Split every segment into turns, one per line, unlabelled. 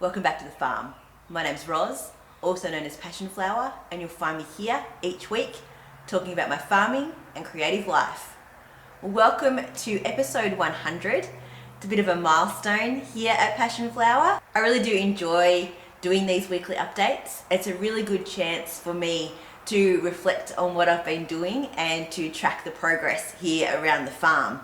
Welcome back to the farm. My name's Roz, also known as Passion Flower, and you'll find me here each week talking about my farming and creative life. Well, welcome to episode 100. It's a bit of a milestone here at Passion Flower. I really do enjoy doing these weekly updates. It's a really good chance for me to reflect on what I've been doing and to track the progress here around the farm.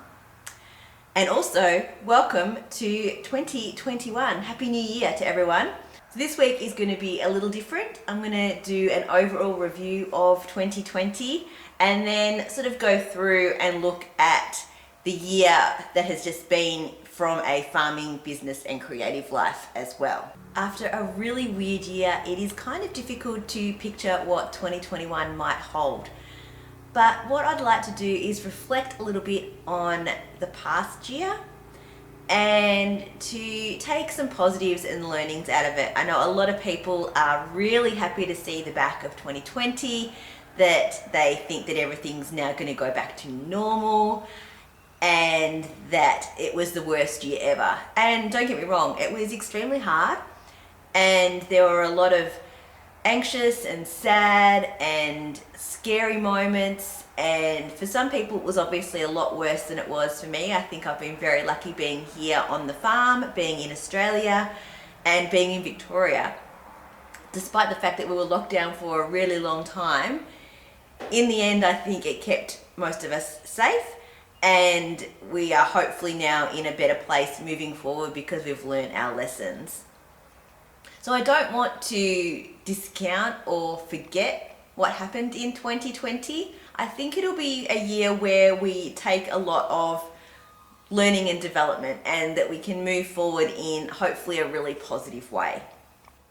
And also, welcome to 2021. Happy New Year to everyone. So this week is going to be a little different. I'm going to do an overall review of 2020 and then sort of go through and look at the year that has just been from a farming, business and creative life as well. After a really weird year, it is kind of difficult to picture what 2021 might hold. But what I'd like to do is reflect a little bit on the past year and to take some positives and learnings out of it. I know a lot of people are really happy to see the back of 2020, that they think that everything's now going to go back to normal and that it was the worst year ever. And don't get me wrong, it was extremely hard and there were a lot of anxious and sad and scary moments, and for some people it was obviously a lot worse than it was for me. I think I've been very lucky being here on the farm, being in Australia and being in Victoria. Despite the fact that we were locked down for a really long time, in the end I think it kept most of us safe, and we are hopefully now in a better place moving forward because we've learned our lessons. So I don't want to discount or forget what happened in 2020. I think it'll be a year where we take a lot of learning and development and that we can move forward in hopefully a really positive way.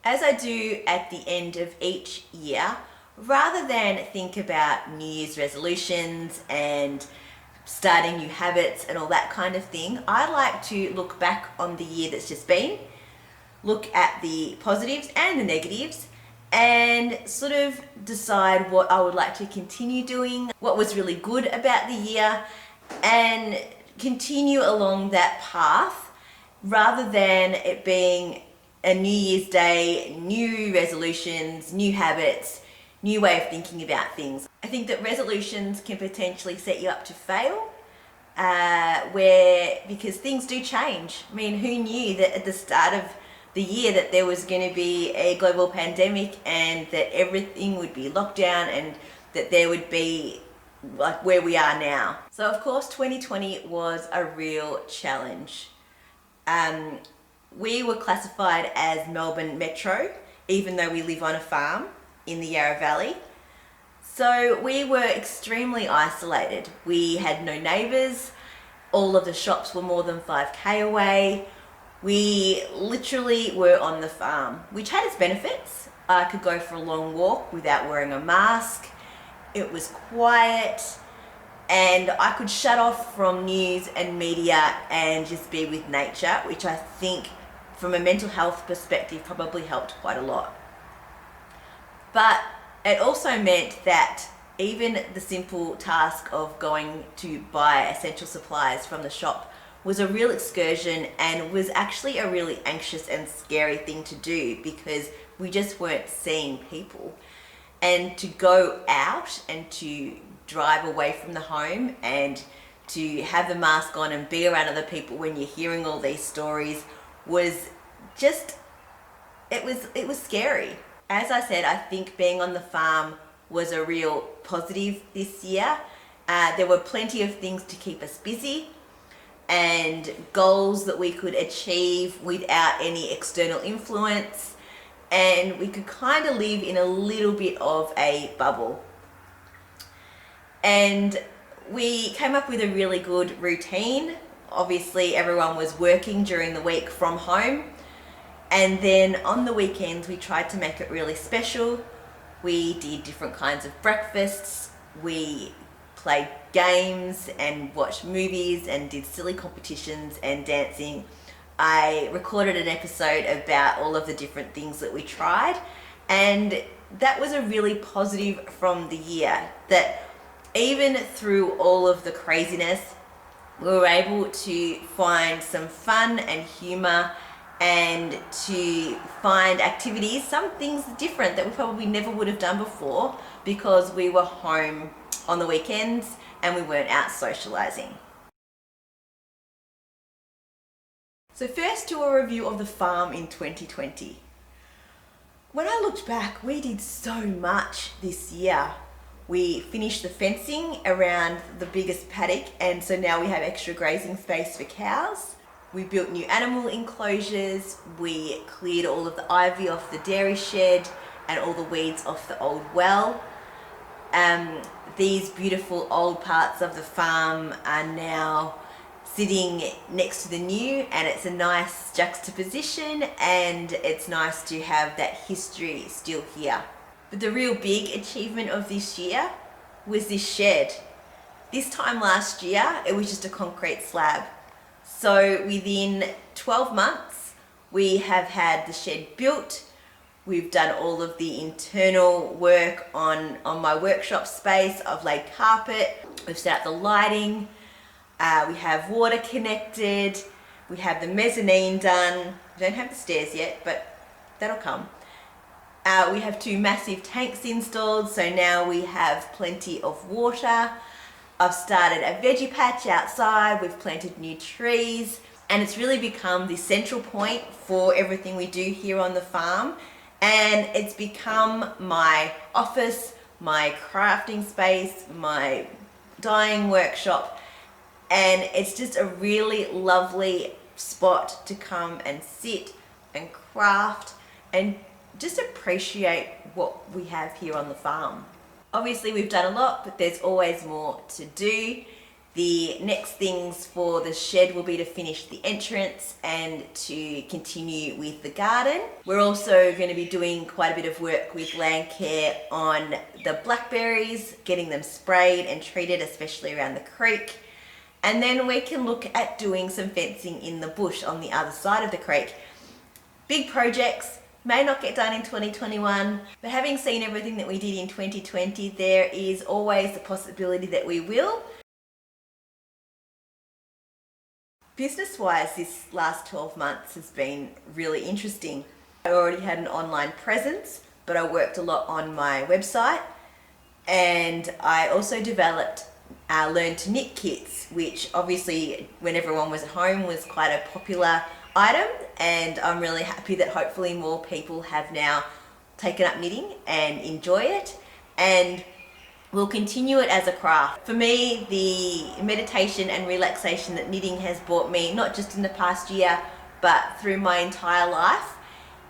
As I do at the end of each year, rather than think about New Year's resolutions and starting new habits and all that kind of thing, I like to look back on the year that's just been, look at the positives and the negatives, and sort of decide what I would like to continue doing, what was really good about the year, and continue along that path rather than it being a New Year's Day, new resolutions, new habits, new way of thinking about things. I think that resolutions can potentially set you up to fail, because things do change. I mean, who knew that at the start of the year that there was going to be a global pandemic and that everything would be locked down and that there would be like where we are now. So of course 2020 was a real challenge. We were classified as Melbourne Metro, even though we live on a farm in the Yarra Valley. So we were extremely isolated. We had no neighbours, all of the shops were more than 5k away. We literally were on the farm, which had its benefits. I could go for a long walk without wearing a mask. It was quiet and I could shut off from news and media and just be with nature, which I think from a mental health perspective probably helped quite a lot. But it also meant that even the simple task of going to buy essential supplies from the shop was a real excursion and was actually a really anxious and scary thing to do because we just weren't seeing people. And to go out and to drive away from the home and to have the mask on and be around other people when you're hearing all these stories was just, it was scary. As I said, I think being on the farm was a real positive this year. There were plenty of things to keep us busy and goals that we could achieve without any external influence, and we could kind of live in a little bit of a bubble. And we came up with a really good routine. Obviously everyone was working during the week from home, and then on the weekends we tried to make it really special. We did different kinds of breakfasts, we played games and watched movies and did silly competitions and dancing. I recorded an episode about all of the different things that we tried, and that was a really positive from the year, that even through all of the craziness we were able to find some fun and humour and to find activities, some things different that we probably never would have done before because we were home on the weekends and we weren't out socialising. So first, to a review of the farm in 2020. When I looked back, we did so much this year. We finished the fencing around the biggest paddock, and so now we have extra grazing space for cows. We built new animal enclosures, we cleared all of the ivy off the dairy shed and all the weeds off the old well. These beautiful old parts of the farm are now sitting next to the new, and it's a nice juxtaposition, and it's nice to have that history still here. But the real big achievement of this year was this shed. This time last year, it was just a concrete slab. So within 12 months, we have had the shed built. We've done all of the internal work on my workshop space. I've laid carpet, we've set up the lighting, we have water connected, we have the mezzanine done. We don't have the stairs yet, but that'll come. We have 2 massive tanks installed, so now we have plenty of water. I've started a veggie patch outside, we've planted new trees, and it's really become the central point for everything we do here on the farm. And it's become my office, my crafting space, my dyeing workshop, and it's just a really lovely spot to come and sit and craft and just appreciate what we have here on the farm. Obviously we've done a lot, but there's always more to do. The next things for the shed will be to finish the entrance and to continue with the garden. We're also going to be doing quite a bit of work with land care on the blackberries, getting them sprayed and treated, especially around the creek. And then we can look at doing some fencing in the bush on the other side of the creek. Big projects, may not get done in 2021, but having seen everything that we did in 2020, there is always the possibility that we will. Business-wise, this last 12 months has been really interesting. I already had an online presence, but I worked a lot on my website, and I also developed Learn to Knit kits, which obviously when everyone was at home was quite a popular item, and I'm really happy that hopefully more people have now taken up knitting and enjoy it, and we'll continue it as a craft. For me, the meditation and relaxation that knitting has brought me, not just in the past year, but through my entire life,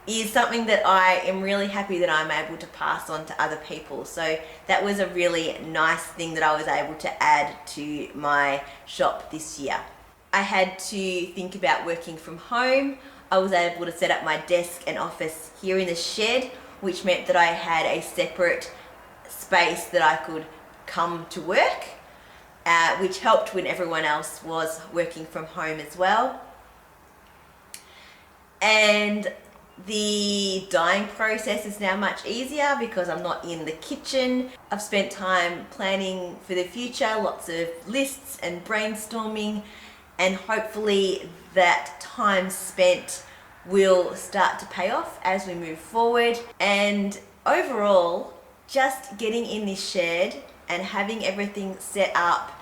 is something that I am really happy that I'm able to pass on to other people. So that was a really nice thing that I was able to add to my shop this year. I had to think about working from home. I was able to set up my desk and office here in the shed, which meant that I had a separate space that I could come to work, which helped when everyone else was working from home as well. And the dyeing process is now much easier because I'm not in the kitchen. I've spent time planning for the future, lots of lists and brainstorming, and hopefully that time spent will start to pay off as we move forward. And overall, just getting in this shed and having everything set up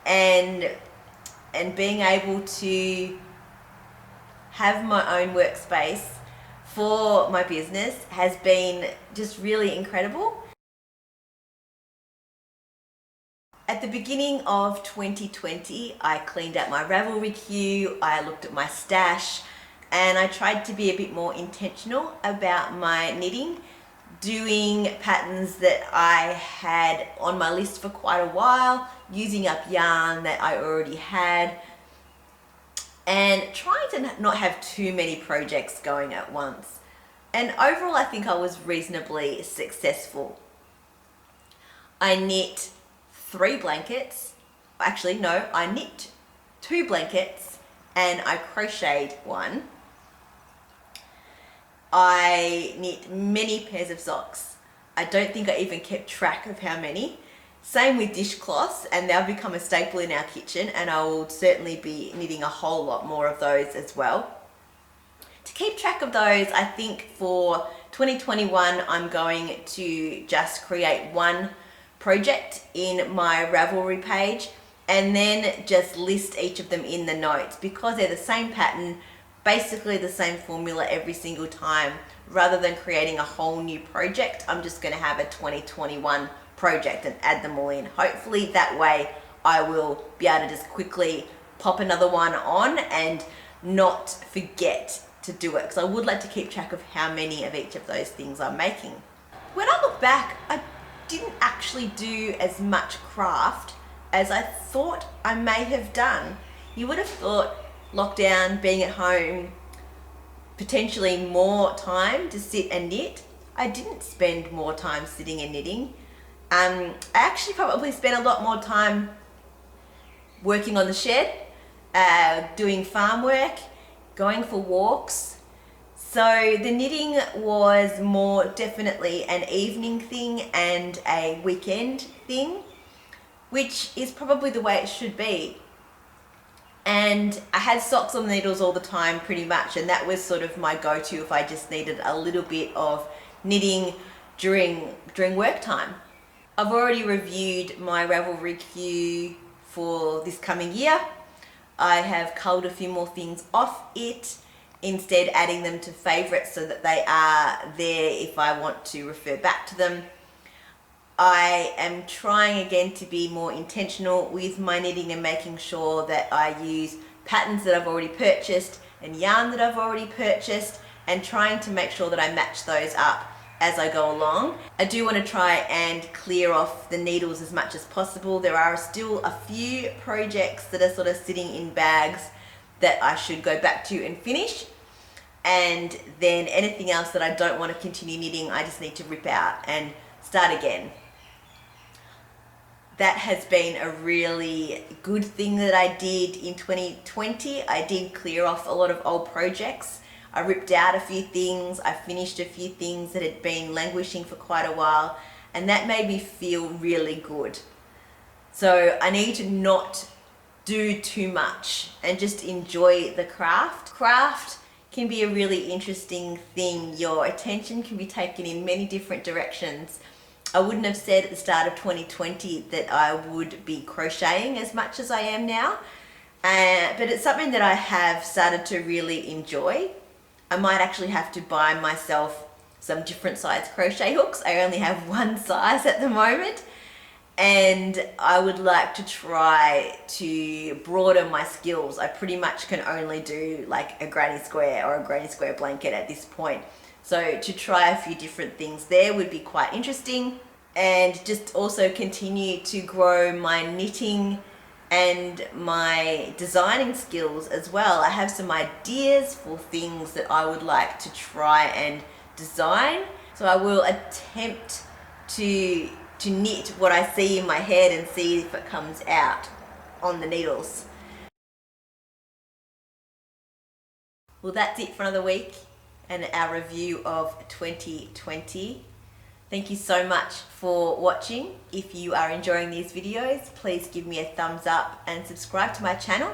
and being able to have my own workspace for my business has been just really incredible. At the beginning of 2020, I cleaned out my Ravelry queue, I looked at my stash, and I tried to be a bit more intentional about my knitting, doing patterns that I had on my list for quite a while, using up yarn that I already had, and trying to not have too many projects going at once. And overall, I think I was reasonably successful. I knit 3 blankets. Actually, no, I knit 2 blankets and I crocheted 1. I knit many pairs of socks. I don't think I even kept track of how many. Same with dishcloths, and they've become a staple in our kitchen, and I will certainly be knitting a whole lot more of those as well. to keep track of those, I think for 2021, I'm going to just create one project in my Ravelry page and then just list each of them in the notes, because they're the same pattern, basically the same formula every single time. Rather than creating a whole new project, I'm just going to have a 2021 project and add them all in. Hopefully that way I will be able to just quickly pop another one on and not forget to do it, because I would like to keep track of how many of each of those things I'm making. When I look back, I didn't actually do as much craft as I thought I may have done. You would have thought lockdown, being at home, potentially more time to sit and knit. I didn't spend more time sitting and knitting. I actually probably spent a lot more time working on the shed, doing farm work, going for walks. So the knitting was more definitely an evening thing and a weekend thing, which is probably the way it should be. And I had socks on the needles all the time pretty much, and that was sort of my go-to if I just needed a little bit of knitting during work time. I've already reviewed my Ravelry queue for this coming year. I have culled a few more things off it, instead adding them to favorites so that they are there if I want to refer back to them. I am trying again to be more intentional with my knitting and making sure that I use patterns that I've already purchased and yarn that I've already purchased, and trying to make sure that I match those up as I go along. I do want to try and clear off the needles as much as possible. There are still a few projects that are sort of sitting in bags that I should go back to and finish. And then anything else that I don't want to continue knitting, I just need to rip out and start again. That has been a really good thing that I did in 2020. I did clear off a lot of old projects. I ripped out a few things, I finished a few things that had been languishing for quite a while, and that made me feel really good. So I need to not do too much and just enjoy the craft. Craft can be a really interesting thing. Your attention can be taken in many different directions. I wouldn't have said at the start of 2020 that I would be crocheting as much as I am now, but it's something that I have started to really enjoy. I might actually have to buy myself some different size crochet hooks. I only have one size at the moment, and I would like to try to broaden my skills. I pretty much can only do like a granny square or a granny square blanket at this point. So to try a few different things there would be quite interesting, and just also continue to grow my knitting and my designing skills as well. I have some ideas for things that I would like to try and design. So I will attempt to knit what I see in my head and see if it comes out on the needles. Well, that's it for another week and our review of 2020. Thank you so much for watching. If you are enjoying these videos, please give me a thumbs up and subscribe to my channel.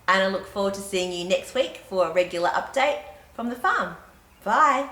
And I look forward to seeing you next week for a regular update from the farm. Bye.